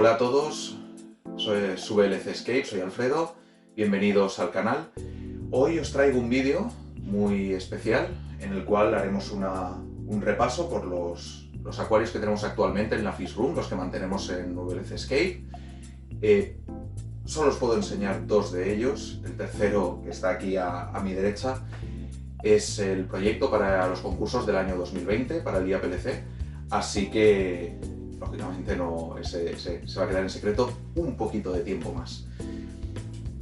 Hola a todos, soy VLC Escape, soy Alfredo, bienvenidos al canal. Hoy os traigo un vídeo muy especial en el cual haremos un repaso por los acuarios que tenemos actualmente en la Fish Room, los que mantenemos en VLC Escape. Solo os puedo enseñar dos de ellos. El tercero, que está aquí a mi derecha, es el proyecto para los concursos del año 2020, para el IAPLC, así que lógicamente se va a quedar en secreto un poquito de tiempo más.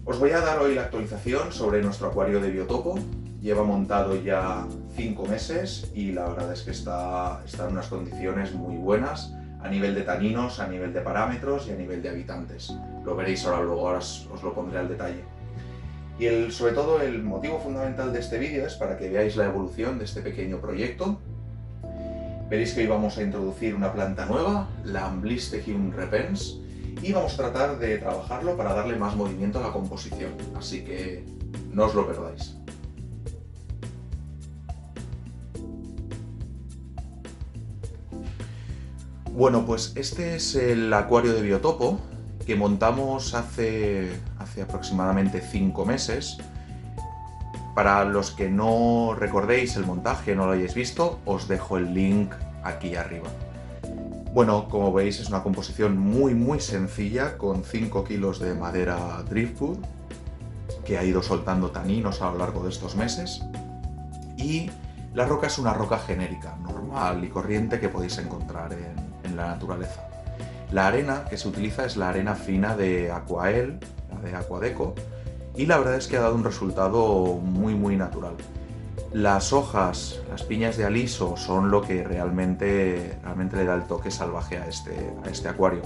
Os voy a dar hoy la actualización sobre nuestro acuario de biotopo. Lleva montado ya 5 meses y la verdad es que está en unas condiciones muy buenas a nivel de taninos, a nivel de parámetros y a nivel de habitantes. Lo veréis luego os lo pondré al detalle. Y sobre todo el motivo fundamental de este vídeo es para que veáis la evolución de este pequeño proyecto. Veréis que hoy vamos a introducir una planta nueva, la Amblystechium repens, y vamos a tratar de trabajarlo para darle más movimiento a la composición, así que no os lo perdáis. Bueno, pues este es el acuario de biotopo que montamos hace aproximadamente 5 meses. Para los que no recordéis el montaje, no lo hayáis visto, os dejo el link aquí arriba. Bueno, como veis es una composición muy sencilla con 5 kilos de madera driftwood que ha ido soltando taninos a lo largo de estos meses, y la roca es una roca genérica, normal y corriente que podéis encontrar en la naturaleza. La arena que se utiliza es la arena fina de Aquael, la de Aquadeco, y la verdad es que ha dado un resultado muy natural. Las hojas, las piñas de aliso son lo que realmente le da el toque salvaje a este acuario.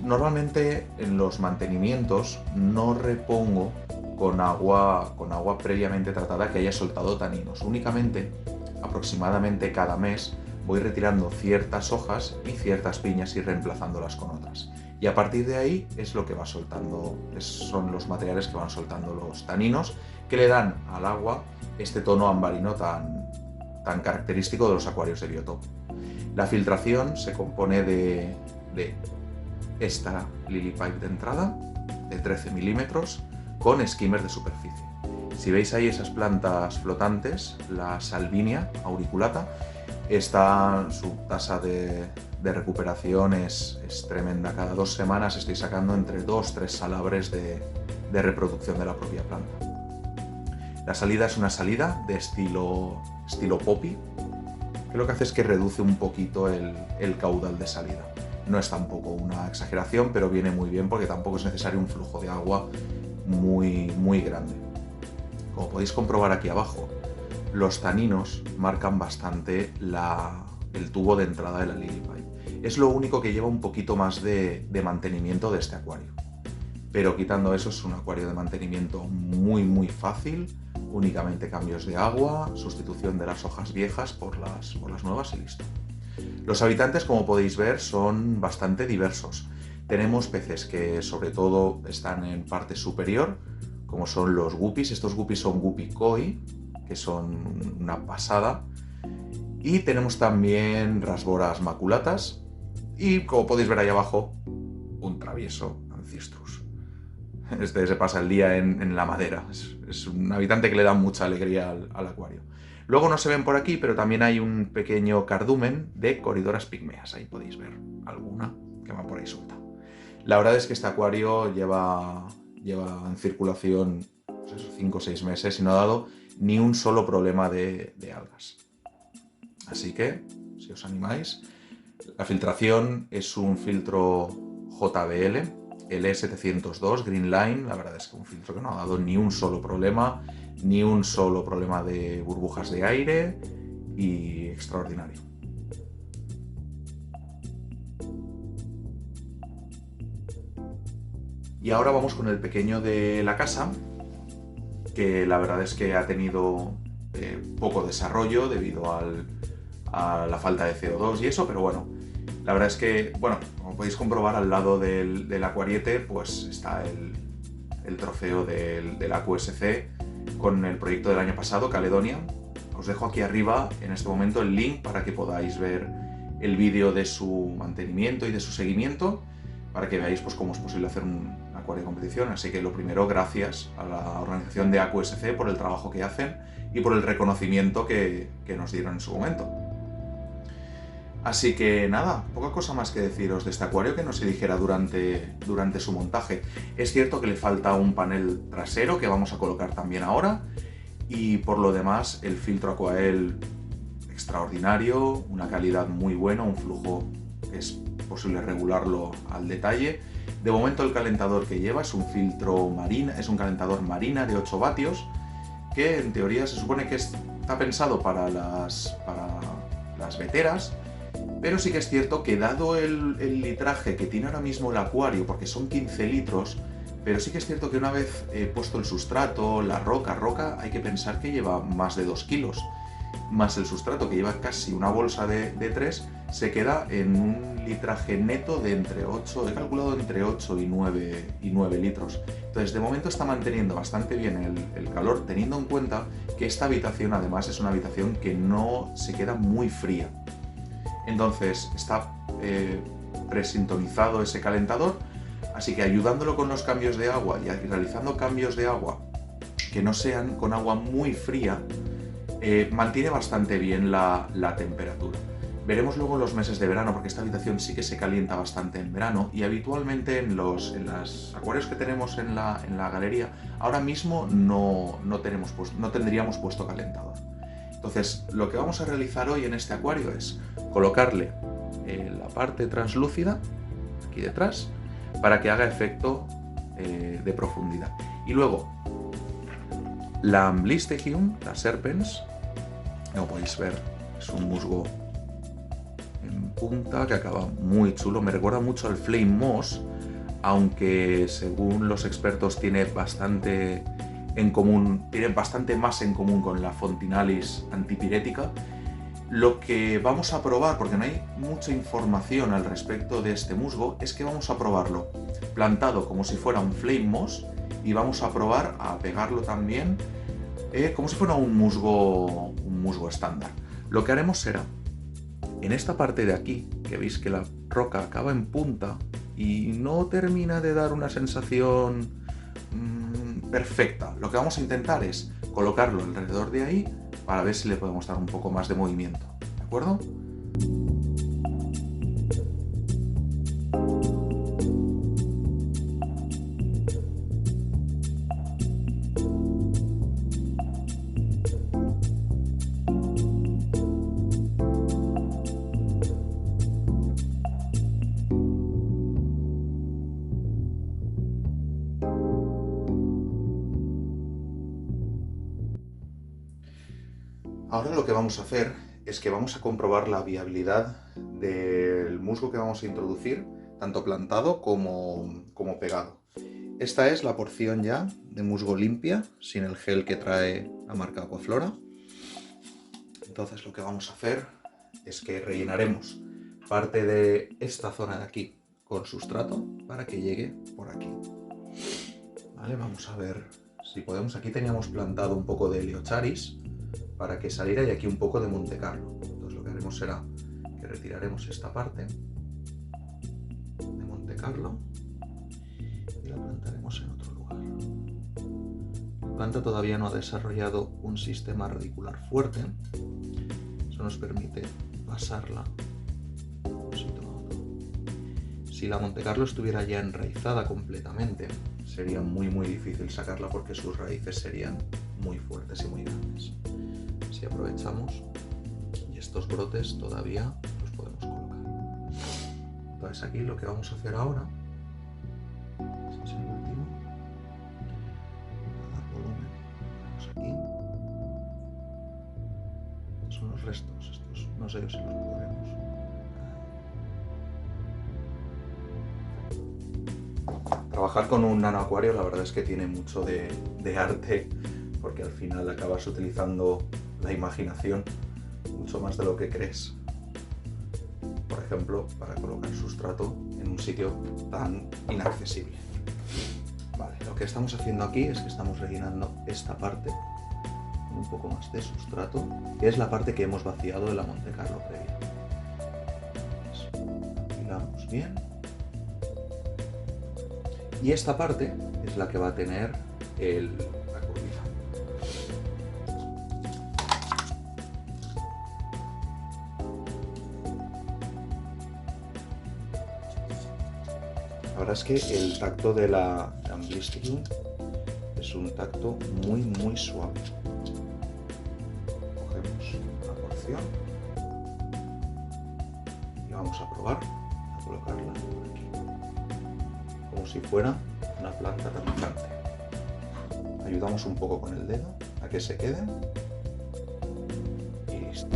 Normalmente en los mantenimientos no repongo con agua previamente tratada que haya soltado taninos. Únicamente, aproximadamente cada mes, voy retirando ciertas hojas y ciertas piñas y reemplazándolas con otras. Y a partir de ahí es lo que va soltando, son los materiales que van soltando los taninos, que le dan al agua este tono ambarino tan característico de los acuarios de biotopo. La filtración se compone de esta lily pipe de entrada, de 13 milímetros, con skimmer de superficie. Si veis ahí esas plantas flotantes, la Salvinia auriculata, su tasa de recuperación es tremenda. Cada 2 semanas estoy sacando entre 2-3 salabres de reproducción de la propia planta. La salida es una salida de estilo poppy, que lo que hace es que reduce un poquito el caudal de salida. No es tampoco una exageración, pero viene muy bien porque tampoco es necesario un flujo de agua muy grande. Como podéis comprobar aquí abajo, los taninos marcan bastante el tubo de entrada de la lily pipe. Es lo único que lleva un poquito más de mantenimiento de este acuario. Pero quitando eso, es un acuario de mantenimiento muy fácil, únicamente cambios de agua, sustitución de las hojas viejas por las nuevas y listo. Los habitantes, como podéis ver, son bastante diversos. Tenemos peces que sobre todo están en parte superior, como son los guppies. Estos guppies son guppy koi, que son una pasada. Y tenemos también rasboras maculatas y, como podéis ver ahí abajo, un travieso ancistrus. Este se pasa el día en la madera. Es un habitante que le da mucha alegría al acuario. Luego no se ven por aquí, pero también hay un pequeño cardumen de Corydoras pygmaeas. Ahí podéis ver alguna que va por ahí suelta. La verdad es que este acuario lleva en circulación 5 o 6 meses y no ha dado ni un solo problema de algas. Así que, si os animáis, la filtración es un filtro JBL L702 Green Line. La verdad es que un filtro que no ha dado ni un solo problema de burbujas de aire, y extraordinario. Y ahora vamos con el pequeño de la casa, que la verdad es que ha tenido poco desarrollo debido a la falta de CO2 y eso, pero bueno, la verdad es que, bueno, como podéis comprobar, al lado del acuariete pues está el trofeo del AQSC con el proyecto del año pasado, Caledonia. Os dejo aquí arriba en este momento el link para que podáis ver el vídeo de su mantenimiento y de su seguimiento. para que veáis pues, cómo es posible hacer un acuario de competición. Así que lo primero, gracias a la organización de AcuSC por el trabajo que hacen y por el reconocimiento que nos dieron en su momento. Así que nada, poca cosa más que deciros de este acuario que no se dijera durante su montaje. Es cierto que le falta un panel trasero que vamos a colocar también ahora, y por lo demás el filtro Aquael extraordinario, una calidad muy buena, un flujo que es posible regularlo al detalle. De momento el calentador que lleva es un filtro marina, es un calentador marina de 8 vatios que en teoría se supone que está pensado para las veteras, pero sí que es cierto que dado el litraje que tiene ahora mismo el acuario, porque son 15 litros, pero sí que es cierto que una vez puesto el sustrato, la roca, hay que pensar que lleva más de 2 kilos, más el sustrato que lleva casi una bolsa de 3, se queda en un litraje neto de entre 8, he calculado entre 8 y 9 litros. Entonces de momento está manteniendo bastante bien el calor, teniendo en cuenta que esta habitación además es una habitación que no se queda muy fría. Entonces está presintonizado ese calentador, así que ayudándolo con los cambios de agua y realizando cambios de agua que no sean con agua muy fría, mantiene bastante bien la temperatura. Veremos luego los meses de verano, porque esta habitación sí que se calienta bastante en verano, y habitualmente en los acuarios que tenemos en la galería ahora mismo no tendríamos puesto calentador. Entonces, lo que vamos a realizar hoy en este acuario es colocarle la parte translúcida aquí detrás para que haga efecto de profundidad. Y luego, la Amblistegium, la Serpens, como podéis ver, es un musgo en punta que acaba muy chulo. Me recuerda mucho al Flame Moss, aunque según los expertos tiene bastante más en común con la Fontinalis antipirética. Lo que vamos a probar, porque no hay mucha información al respecto de este musgo, es que vamos a probarlo plantado como si fuera un Flame Moss, y vamos a probar a pegarlo también como si fuera un musgo estándar. Lo que haremos será, en esta parte de aquí, que veis que la roca acaba en punta y no termina de dar una sensación perfecta, lo que vamos a intentar es colocarlo alrededor de ahí para ver si le podemos dar un poco más de movimiento, ¿de acuerdo? Ahora lo que vamos a hacer es que vamos a comprobar la viabilidad del musgo que vamos a introducir, tanto plantado como pegado. Esta es la porción ya de musgo limpia, sin el gel que trae la marca Aquaflora. Entonces lo que vamos a hacer es que rellenaremos parte de esta zona de aquí con sustrato para que llegue por aquí. Vale, vamos a ver si podemos. Aquí teníamos plantado un poco de Heliocharis para que saliera, y aquí un poco de Monte Carlo. Entonces lo que haremos será que retiraremos esta parte de Monte Carlo y la plantaremos en otro lugar. La planta todavía no ha desarrollado un sistema radicular fuerte, eso nos permite pasarla de un sitio a otro. Si la Monte Carlo estuviera ya enraizada completamente, sería muy difícil sacarla porque sus raíces serían muy fuertes y muy grandes. Si aprovechamos, y estos brotes todavía los podemos colocar. Entonces aquí lo que vamos a hacer ahora, este es el último, a dar volumen, aquí. Estos son los restos, estos no sé si los podremos. Trabajar con un nanoacuario la verdad es que tiene mucho de arte, porque al final acabas utilizando la imaginación mucho más de lo que crees. Por ejemplo, para colocar sustrato en un sitio tan inaccesible. Vale, lo que estamos haciendo aquí es que estamos rellenando esta parte con un poco más de sustrato, que es la parte que hemos vaciado de la Monte Carlo previa. Apilamos bien Y esta parte es la que va a tener la curvita. La verdad es que el tacto de la Blisteking es un tacto muy suave. Cogemos una porción y vamos a probar a colocarla aquí, como si fuera una planta tapizante. Ayudamos un poco con el dedo a que se queden y listo.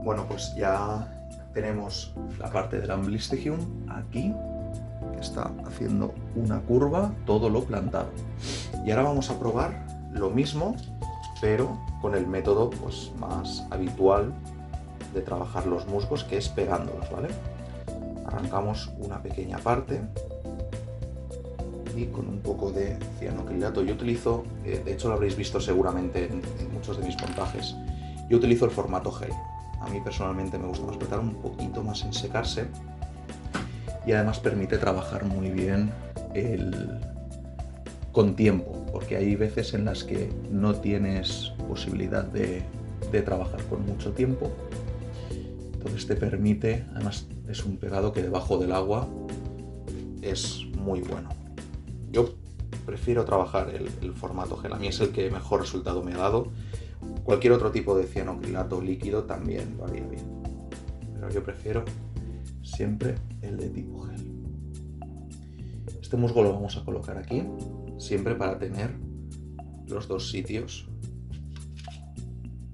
Bueno, pues ya tenemos la parte del Amblistigium aquí, que está haciendo una curva, todo lo plantado. Y ahora vamos a probar lo mismo, pero con el método pues, más habitual de trabajar los musgos, que es pegándolos, ¿vale? Arrancamos una pequeña parte y con un poco de cianocrilato. Yo utilizo, de hecho lo habréis visto seguramente en muchos de mis montajes, yo utilizo el formato gel. A mí personalmente me gusta más apretar un poquito más en secarse y además permite trabajar muy bien con tiempo, porque hay veces en las que no tienes posibilidad de trabajar con mucho tiempo. Entonces te permite, además es un pegado que debajo del agua es muy bueno. Yo prefiero trabajar el formato gel, a mí es el que mejor resultado me ha dado. Cualquier otro tipo de cianocrilato líquido también lo haría bien, pero yo prefiero siempre el de tipo gel. Este musgo lo vamos a colocar aquí, siempre para tener los dos sitios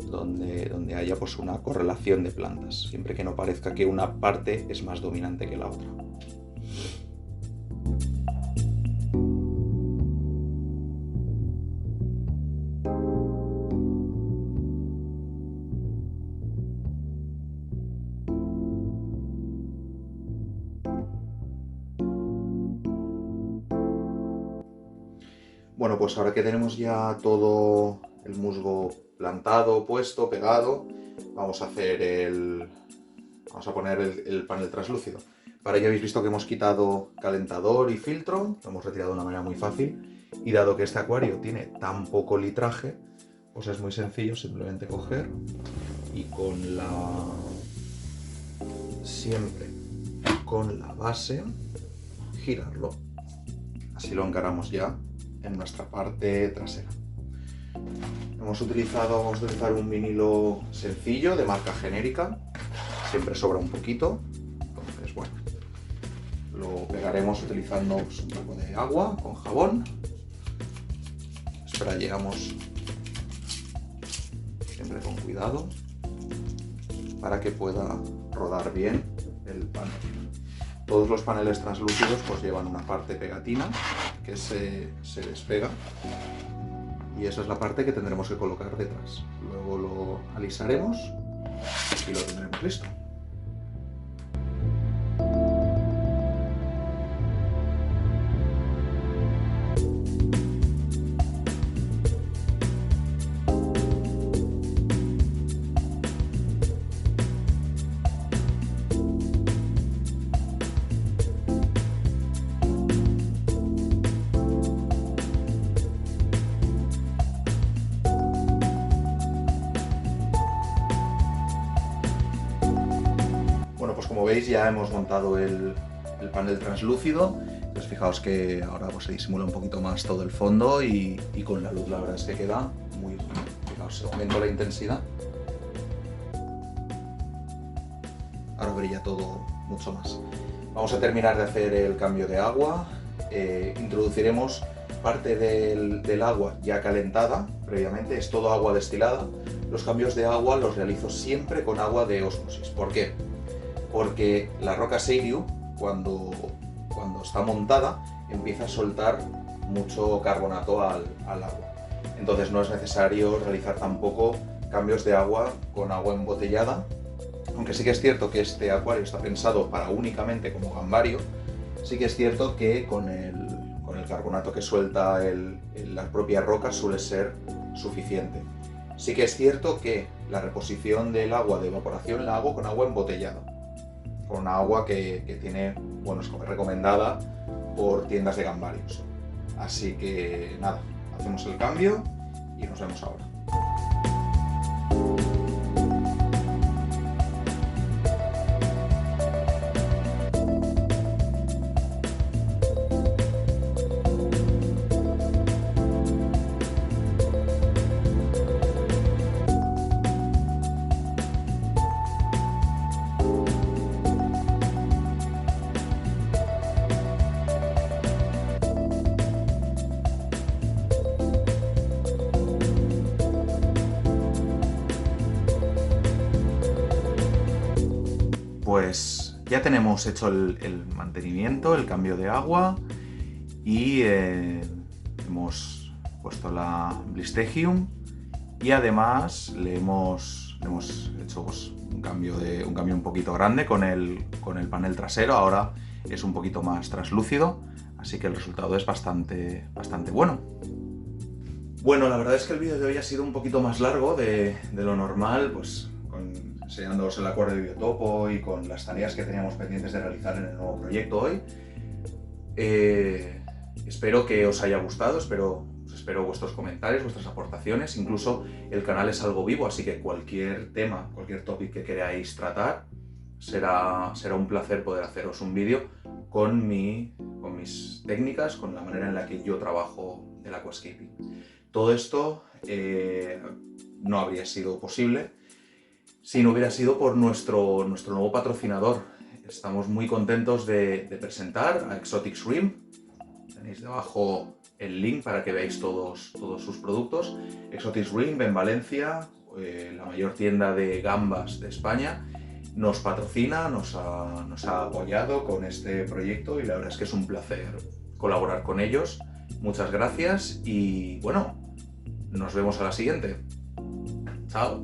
donde haya pues, una correlación de plantas, siempre que no parezca que una parte es más dominante que la otra. Bueno, pues ahora que tenemos ya todo el musgo plantado, puesto, pegado, vamos a poner el panel translúcido. Para ello habéis visto que hemos quitado calentador y filtro, lo hemos retirado de una manera muy fácil, y dado que este acuario tiene tan poco litraje, pues es muy sencillo simplemente coger y siempre con la base girarlo. Así lo encaramos ya en nuestra parte trasera. Vamos a utilizar un vinilo sencillo de marca genérica, siempre sobra un poquito, entonces bueno, lo pegaremos utilizando pues, un poco de agua con jabón. Sprayamos siempre con cuidado para que pueda rodar bien el panel. Todos los paneles translúcidos pues llevan una parte pegatina que se despega y esa es la parte que tendremos que colocar detrás. Luego lo alisaremos y lo tendremos listo. Bueno, pues como veis ya hemos montado el panel translúcido. Pues fijaos que ahora pues, se disimula un poquito más todo el fondo y con la luz la verdad es que queda muy bien. Fijaos, aumento la intensidad. Ahora brilla todo mucho más. Vamos a terminar de hacer el cambio de agua. Introduciremos parte del agua ya calentada previamente, es todo agua destilada. Los cambios de agua los realizo siempre con agua de ósmosis. ¿Por qué? Porque la roca Seiriu, cuando está montada, empieza a soltar mucho carbonato al agua. Entonces no es necesario realizar tampoco cambios de agua con agua embotellada, aunque sí que es cierto que este acuario está pensado para únicamente como gambario. Sí que es cierto que con el el carbonato que suelta la propia roca suele ser suficiente. Sí que es cierto que la reposición del agua de evaporación la hago con agua embotellada, con agua que tiene, bueno, es recomendada por tiendas de gambarios. Así que nada, hacemos el cambio y nos vemos ahora. Pues ya tenemos hecho el mantenimiento, el cambio de agua y hemos puesto la Blistegium y además le hemos hecho pues, un cambio un poquito grande con el panel trasero. Ahora es un poquito más translúcido, así que el resultado es bastante bueno. Bueno, la verdad es que el vídeo de hoy ha sido un poquito más largo de lo normal, pues enseñándoos el acuario de biotopo y con las tareas que teníamos pendientes de realizar en el nuevo proyecto hoy. Espero que os haya gustado, espero vuestros comentarios, vuestras aportaciones. Incluso el canal es algo vivo, así que cualquier tema, cualquier topic que queráis tratar, será un placer poder haceros un vídeo con mis técnicas, con la manera en la que yo trabajo el aquascaping. Todo esto no habría sido posible si no hubiera sido por nuestro nuevo patrocinador. Estamos muy contentos de presentar a Exotic Shrimp. Tenéis debajo el link para que veáis todos sus productos. Exotic Shrimp en Valencia, la mayor tienda de gambas de España, nos patrocina, nos ha apoyado con este proyecto y la verdad es que es un placer colaborar con ellos. Muchas gracias y bueno, nos vemos a la siguiente. Chao.